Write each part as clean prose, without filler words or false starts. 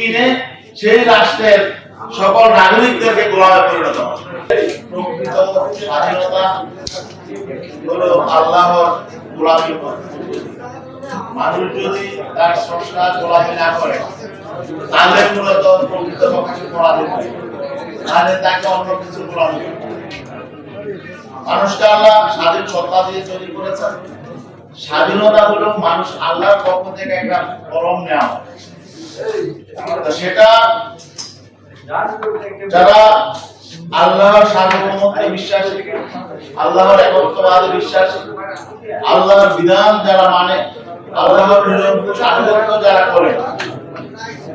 কিনে সেই রাষ্ট্রের সকল নাগরিকদেরকে গোলামে পরিণত করে। প্রকৃত স্বাধীনতা হলো আল্লাহর গোলামি। মানুষ যদি তার স্রষ্টার গোলামি না করে তাহলে মূলত প্রকৃত পক্ষে পরাধীন হয়, তাহলে তাকে অন্য কিছু গোলামি করে। মানুষকে আল্লাহ স্বাধীন সত্তা দিয়ে তৈরি করেছেন। স্বাধীনতা হলো মানুষ আল্লাহর পক্ষ থেকে একটা কলম নেওয়া, সেটা যারা আল্লাহর সার্বভৌমত্বে বিশ্বাসী, আল্লাহর একত্ববাদে বিশ্বাসী, আল্লাহর বিধান যারা মানে, আল্লাহর নিরঙ্কুশ আনুগত্য যারা করে,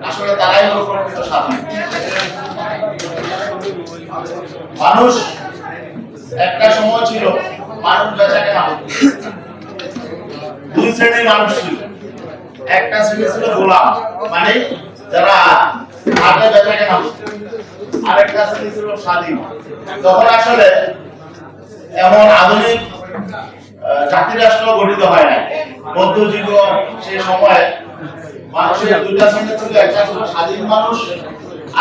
আসলে তারাই হলো প্রকৃত স্বাধীন। মানুষ একটা সময় ছিল মানুষ বেচা কেনা হতো, দুই শ্রেণীর মানুষ ছিল। একটা শ্রেণী ছিল গোলাম, মানে যারা হাটে বেচা কেনা হতো, আরেকটা শ্রেণী ছিল স্বাধীন। তখন আসলে এমন আধুনিক জাতি রাষ্ট্র গঠিত হয় না। মধ্যযুগ সেই সময়ে মানুষের দুইটা শ্রেণী ছিল, একটা ছিল স্বাধীন মানুষ,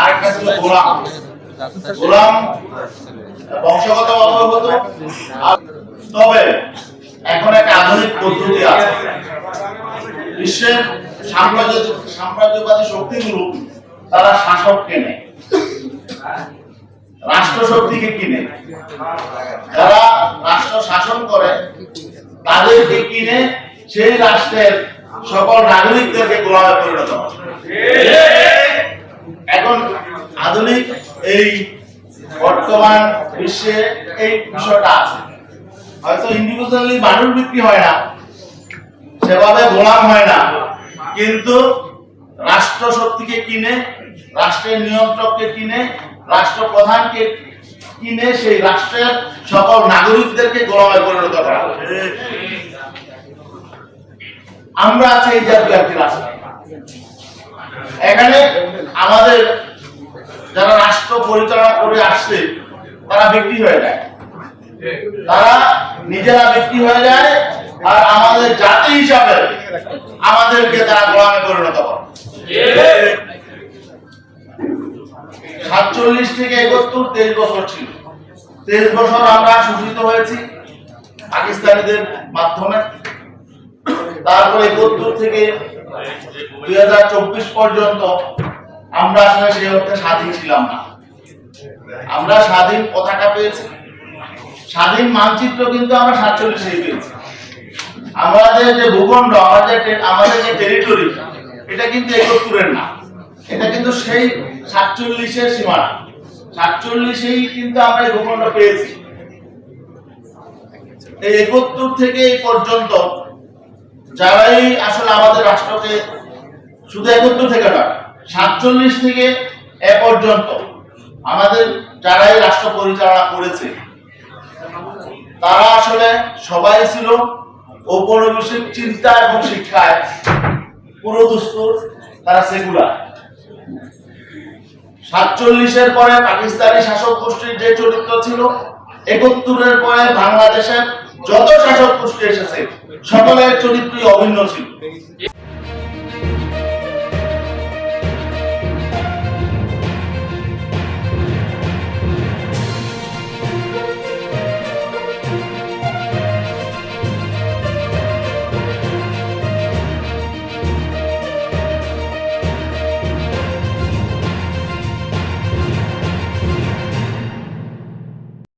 আরেকটা ছিল গোলাম। গোলাম বংশগতভাবে হতো, তবে এখন একটা আধুনিক পদ্ধতি আছে। বিশ্বের সাম্রাজ্যবাদী শক্তিগুলো তারা শাসক কেনে, রাষ্ট্র শক্তিকে কিনে। যারা রাষ্ট্র শাসন করে তাদেরকে কিনে সেই রাষ্ট্রের সকল নাগরিকদেরকে গোলামে পরিণত করে। এখন আধুনিক এই বর্তমান বিশ্বে এই বিষয়টা আছে। হয়তো ইন্ডিভিজুয়ালি মানুষ বিক্রি হয় না, সেভাবে গোলাম হয় না, কিন্তু রাষ্ট্র শক্তিকে কিনে, রাষ্ট্রের নিয়ন্ত্রককে কিনে, রাষ্ট্রপ্রধানকে কিনে সেই রাষ্ট্রের সকল নাগরিকদেরকে গোলামে পরিণত করা। আমরা আছি এই জাতীয় একটি রাষ্ট্র। এখানে আমাদের যারা রাষ্ট্র পরিচালনা করে আসছে তারা বিক্রি হয়ে যায়, তারা নিজেরা বিক্রি হয়ে যায়, আর আমাদের জাতি হিসাবে আমাদেরকে তারা গোলামে পরিণত করে। 47 থেকে 71 23 বছর ছিল। 23 বছর আমরা শোষিত হয়েছি পাকিস্তানিদের মাধ্যমে। তারপরে 71 থেকে 2024 পর্যন্ত আমরা আসলে সেই অর্থে স্বাধীন ছিলাম না। আমরা স্বাধীন পতাকা পেয়েছি, স্বাধীন মানচিত্র কিন্তু আমরা 47 পেয়েছি। আমাদের যে ভূখণ্ড, আমাদের যে টেরিটরি, এটা কিন্তু 71 না, এটা কিন্তু সেই 47 সীমানা। 47 কিন্তু আমরা এই ভূখণ্ড পেয়েছি। এই 71 থেকে এই পর্যন্ত যারাই আসলে আমাদের রাষ্ট্রকে, শুধু 71 থেকে নয়, 47 থেকে এ পর্যন্ত আমাদের যারাই রাষ্ট্র পরিচালনা করেছে, তারা আসলে সবাই ছিল ঔপনিবেশিক চিন্তা এবং শিক্ষায় পুরো দুস্তুর, তারা সেকুলার। 47-এর পরে পাকিস্তানি শাসক গোষ্ঠীর যে চরিত্র ছিল, 71-এর পরে বাংলাদেশের যত শাসক গোষ্ঠী এসেছে সকলের চরিত্রই অভিন্ন ছিল।